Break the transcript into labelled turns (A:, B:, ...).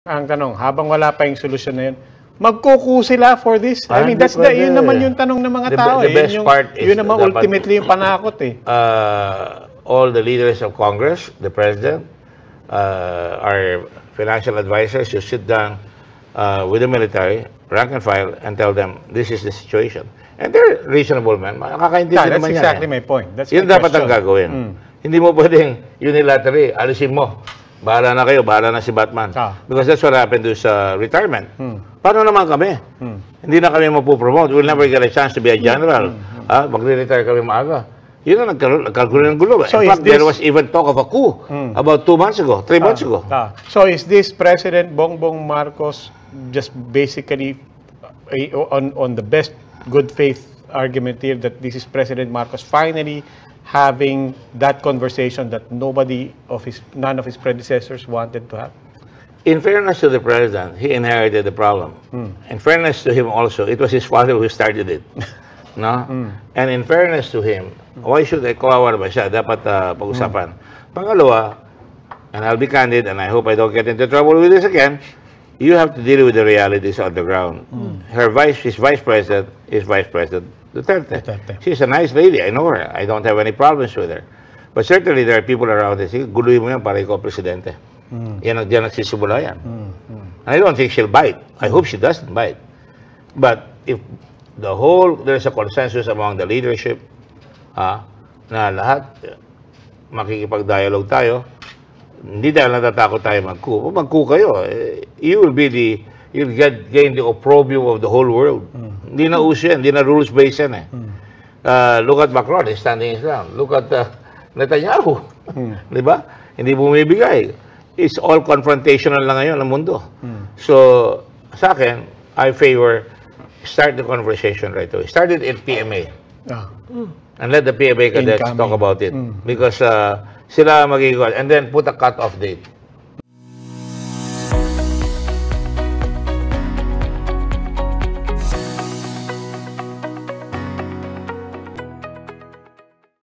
A: Ang tanong, habang wala pa yung solusyon na yun, magkuku sila for this? I mean, that's yun naman yung tanong ng mga tao.
B: The best part is...
A: Yun naman ultimately yung panakot eh.
B: All the leaders of Congress, the President, our financial advisors, you sit down with the military, rank and file, and tell them, this is the situation. And they're reasonable, man. Makakaintindi naman yan.
A: That's exactly my point. That's
B: yun dapat ang gagawin. Hindi mo pwedeng unilaterally, alisin mo. Bahala na kayo, bahala na si Batman. Because that's what happened to sa retirement. Paano naman kami? Hindi na kami mapupromote. We'll never get a chance to be a general. Magre-retire kami maaga. Yun ang nagkagulo ng gulo. In fact, there was even talk of a coup about 2 months ago, 3 months ago.
A: So is this President Bongbong Marcos just basically on the best good faith argument here that this is President Marcos finally having that conversation that none of his predecessors wanted to have?
B: In fairness to the president, he inherited the problem. In fairness to him also, it was his father who started it. No? And in fairness to him, why should I kawawa ba siya? Dapat pag-usapan. Pangalawa, and I'll be candid, and I hope I don't get into trouble with this again, you have to deal with the realities on the ground. His vice president is Vice President Duterte. She's a nice lady. I know her. I don't have any problems with her. But certainly there are people around that say, guluhin mo yan para ikaw presidente. Yan nagsisimula yan. I don't think she'll bite. I hope she doesn't bite. But if there's a consensus among the leadership na lahat makikipag-dialogue tayo, hindi dahil natatakot tayo mag-coup. Mag-coup kayo, you'll gain the opprobrium of the whole world. Hindi na uso yan, hindi na rules-based yan eh. Look at Macron, he's standing his ground. Look at Netanyahu. Di ba? Hindi bumibigay. It's all confrontational na ngayon ang mundo. So, sa akin, I favor start the conversation right away. Start it in PMA. And let the PMA cadets talk about it. Because sila magiging, and then put a cut-off date.